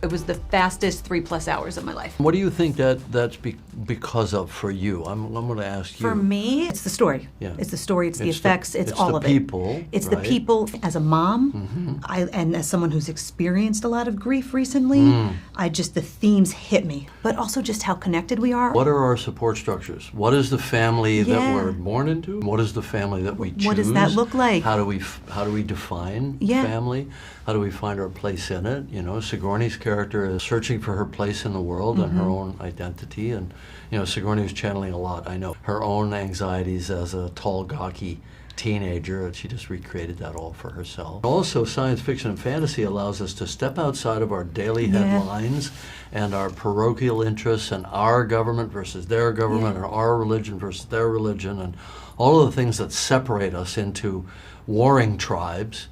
It was the fastest 3+ hours of my life. What do you think that's because of for you? I'm going to ask you. For me, it's the story. Yeah. It's the story, it's the effects, it's all of it. People, it's right? the people. As a mom, and as someone who's experienced a lot of grief recently, the themes hit me. But also just how connected we are. What are our support structures? What is the family that we're born into? What is the family that we choose? What does that look like? How do we define family? How do we find our place in it? You know, Sigourney's character is searching for her place in the world and her own identity. And, you know, Sigourney was channeling a lot, I know. Her own anxieties as a tall, gawky teenager, and she just recreated that all for herself. Also, science fiction and fantasy allows us to step outside of our daily headlines and our parochial interests and our government versus their government and our religion versus their religion and all of the things that separate us into warring tribes.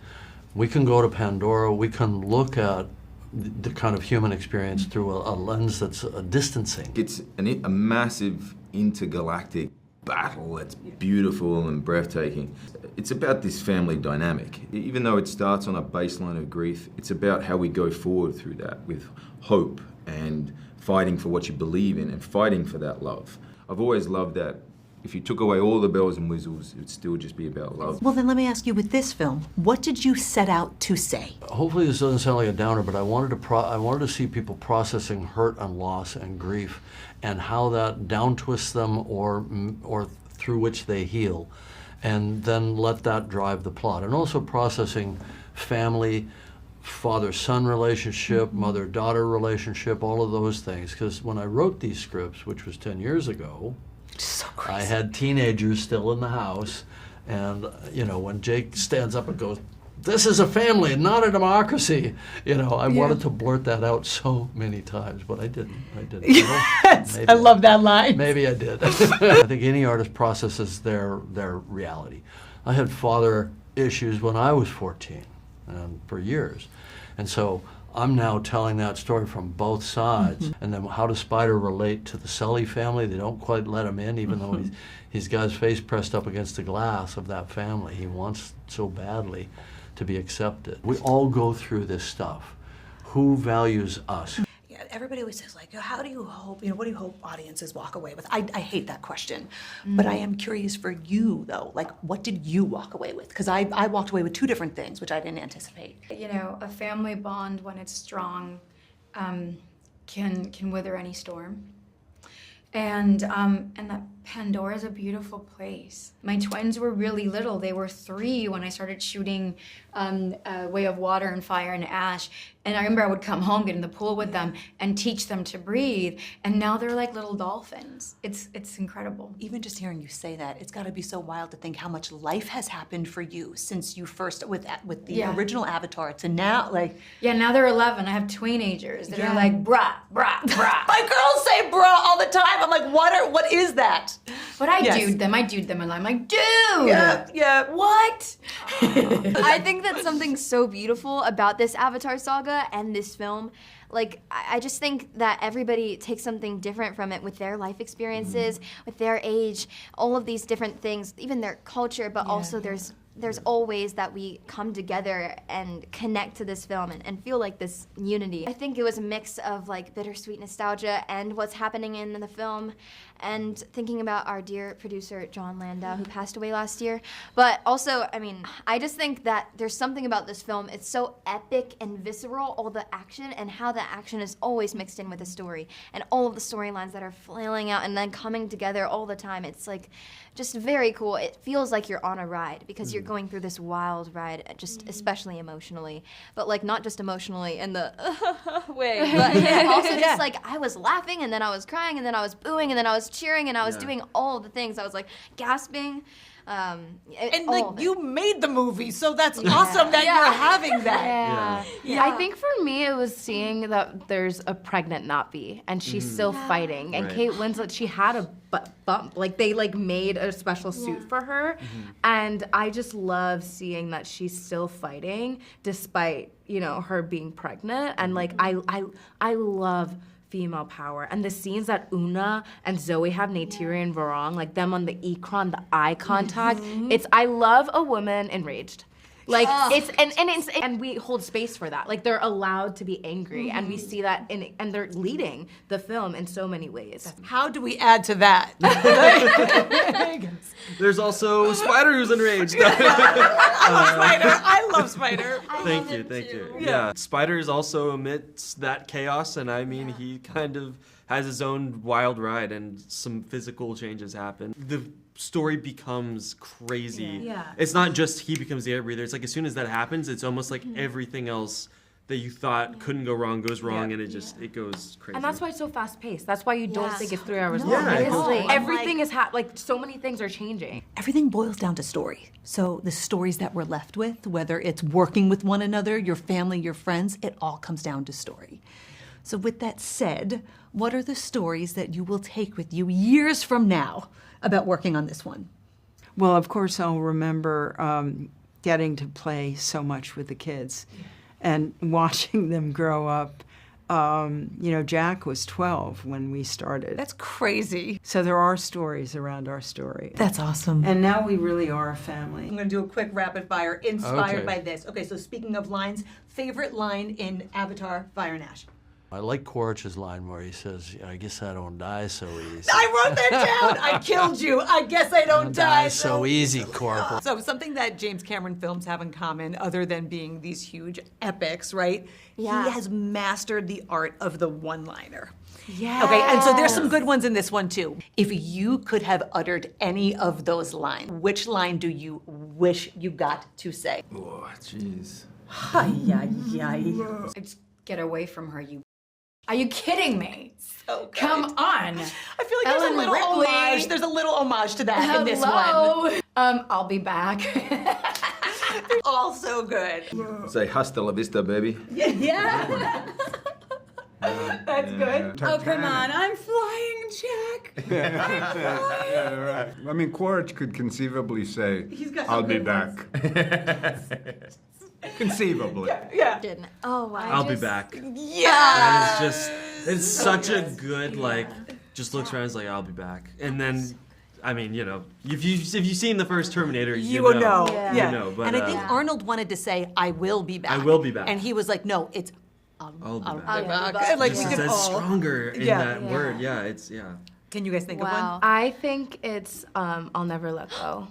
We can go to Pandora, we can look at the kind of human experience through a lens that's distancing. It's a massive intergalactic battle that's beautiful and breathtaking. It's about this family dynamic. Even though it starts on a baseline of grief, it's about how we go forward through that with hope and fighting for what you believe in and fighting for that love. I've always loved that. If you took away all the bells and whistles, it would still just be about love. Well, then let me ask you, with this film, what did you set out to say? Hopefully this doesn't sound like a downer, but I wanted to see people processing hurt and loss and grief and how that down twists them or through which they heal, and then let that drive the plot. And also processing family, father-son relationship, mother-daughter relationship, all of those things. Because when I wrote these scripts, which was 10 years ago, So crazy. I had teenagers still in the house, and you know, when Jake stands up and goes, "This is a family, not a democracy," you know, I wanted to blurt that out so many times, but I didn't. Yes, I love that line. Maybe I did. I think any artist processes their reality. I had father issues when I was 14, and for years, and so I'm now telling that story from both sides. And then how does Spider relate to the Sully family? They don't quite let him in, even though he's got his face pressed up against the glass of that family. He wants so badly to be accepted. We all go through this stuff. Who values us? Yeah, everybody always says, like, how do you hope, what do you hope audiences walk away with? I hate that question. But I am curious for you, though. Like, what did you walk away with? Because I walked away with two different things, which I didn't anticipate. You know, a family bond, when it's strong, can wither any storm. And that Pandora is a beautiful place. My twins were really little. They were 3 when I started shooting Way of Water and Fire and Ash. And I remember I would come home, get in the pool with them, and teach them to breathe. And now they're like little dolphins. It's incredible. Even just hearing you say that, it's got to be so wild to think how much life has happened for you since you first, with the original Avatar to now, like... Yeah, now they're 11. I have teenagers that are like, brah, brah, brah. My girls say bra all the time. I'm like, what is that? But I dude them and I'm like, dude! Yeah. What? I think that's something so beautiful about this Avatar saga and this film. Like, I just think that everybody takes something different from it with their life experiences, with their age, all of these different things, even their culture, but also there's all ways that we come together and connect to this film and feel like this unity. I think it was a mix of like bittersweet nostalgia and what's happening in the film, and thinking about our dear producer John Landau, who passed away last year. But also, I mean, I just think that there's something about this film, it's so epic and visceral, all the action, and how the action is always mixed in with the story, and all of the storylines that are flailing out and then coming together all the time. It's like just very cool. It feels like you're on a ride because you're going through this wild ride, just especially emotionally, but like not just emotionally in the way, but also just like I was laughing and then I was crying and then I was booing and then I was cheering and I was doing all of the things. I was like gasping. And like you made the movie, so that's awesome that you're having that. Yeah, I think for me it was seeing that there's a pregnant Navi and she's still fighting. And Kate Winslet, she had a bump. Like they made a special suit for her, and I just love seeing that she's still fighting despite her being pregnant. And like I love female power, and the scenes that Oona and Zoe have, Neytiri and Varong, like them on the Ikron, the eye contact. I love a woman enraged. Like and we hold space for that. Like they're allowed to be angry, and we see that and they're leading the film in so many ways. How do we add to that? There's also Spider who's enraged. I love Spider. Thank you. Yeah. Spider is also amidst that chaos, and I mean, he kind of has his own wild ride, and some physical changes happen. The story becomes crazy. Yeah. It's not just he becomes the air breather. It's like as soon as that happens, it's almost like everything else that you thought couldn't go wrong goes wrong, and it goes crazy. And that's why it's so fast paced. That's why you don't think it's 3 hours long. Yeah, Because everything is like so many things are changing. Everything boils down to story. So the stories that we're left with, whether it's working with one another, your family, your friends, it all comes down to story. So with that said, what are the stories that you will take with you years from now about working on this one? Well, of course, I'll remember getting to play so much with the kids and watching them grow up. Jack was 12 when we started. That's crazy. So there are stories around our story. That's awesome. And now we really are a family. I'm going to do a quick rapid fire inspired by this. Okay, so speaking of lines, favorite line in Avatar, Fire and Ash? I like Quaritch's line where he says, I guess I don't die so easy. I wrote that down. I killed you. I guess I don't die so easy, Corporal. So something that James Cameron films have in common, other than being these huge epics, right? Yeah. He has mastered the art of the one-liner. Yeah. Okay, and so there's some good ones in this one too. If you could have uttered any of those lines, which line do you wish you got to say? Oh, jeez. It's get away from her, you. Are you kidding me? So good. Come on. I feel like there's Ellen a little Ripley. homage. There's a little homage to that in this one. Hello. I'll be back. All so good. Say hasta la vista, baby. Yeah. That's good. Oh, come on. I'm flying, Jack. Yeah, right. I mean, Quaritch could conceivably say, got I'll some be good back. Conceivably. Didn't. Oh, wow. I'll be back. Yeah. And it's such a good, just looks around and is like, I'll be back. And then, I mean, if you've seen the first Terminator, you will know. know. Yeah. You know, but, and I think Arnold wanted to say, I will be back. I will be back. And he was like, no, it's I'll I'll be be back. Like, we Just could that's all. stronger in that word. Yeah, Can you guys think of one? I think it's I'll never let go.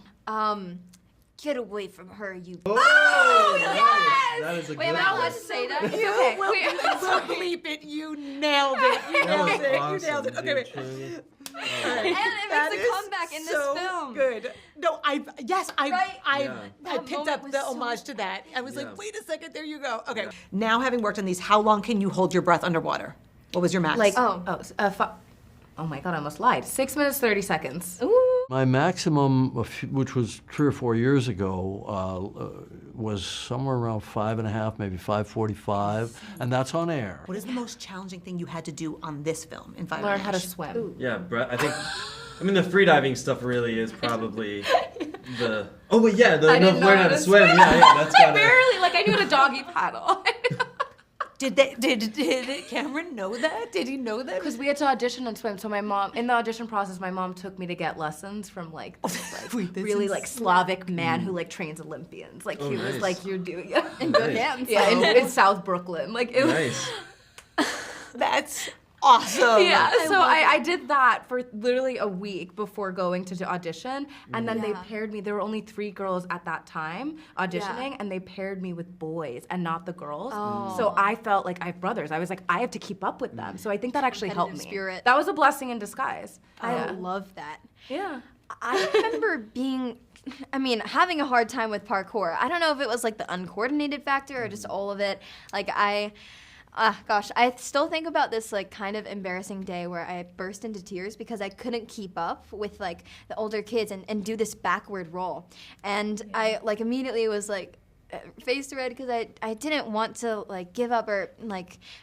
Get away from her, you. Oh, yes! That is a Wait, good am I not one. allowed to say that? You will bleep it. You nailed it. You nailed it. You nailed it. Okay, wait. And it makes a comeback in this film. Good. No, I That picked moment up was the so homage to that. I was Yeah. like, wait a second, there you go. Okay. Now, having worked on these, how long can you hold your breath underwater? What was your max? Oh my God, I almost lied. 6 minutes, 30 seconds. My maximum, which was 3 or 4 years ago, was somewhere around 5.5, maybe 5:45, and that's on air. What is the most challenging thing you had to do on this film in Fire Learn and how to Ash? swim. Yeah, I think. I mean, the freediving stuff really is probably the. Oh wait, yeah, learn how to swim. Yeah, that's gotta. Barely, I knew how to doggy paddle. Did Cameron know that? Did he know that? Because we had to audition and swim. So my mom, in the audition process, my mom took me to get lessons from really Slavic man who trains Olympians. He was nice. you're doing it. Nice. Yeah, in South Brooklyn. It was. Nice. That's awesome. Yeah, so I did that for literally a week before going to audition, and then they paired me. There were only 3 girls at that time auditioning, and they paired me with boys and not the girls. So I felt like I have brothers. I was like, I have to keep up with them. So I think that actually helped me. Spirit. That was a blessing in disguise. I love that. Yeah. I remember having a hard time with parkour. I don't know if it was the uncoordinated factor or just all of it. I still think about this kind of embarrassing day where I burst into tears because I couldn't keep up with the older kids and do this backward roll. And I immediately was face red because I didn't want to give up or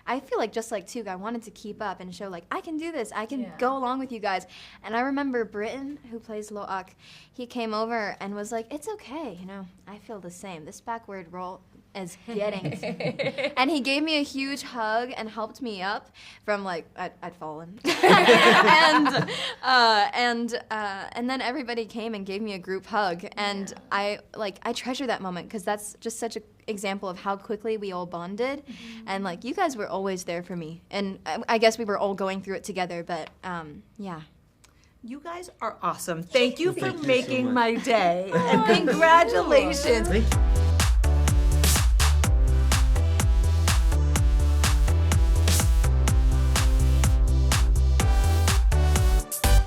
I feel just like Tug, I wanted to keep up and show I can do this, I can go along with you guys. And I remember Britton, who plays Loak, he came over and was like, it's okay, I feel the same. This backward roll is getting to me. And he gave me a huge hug and helped me up from like I'd fallen. and then everybody came and gave me a group hug, and I treasure that moment because that's just such an example of how quickly we all bonded, and like you guys were always there for me, and I guess we were all going through it together, but yeah. You guys are awesome. Thank you for making my day, and congratulations.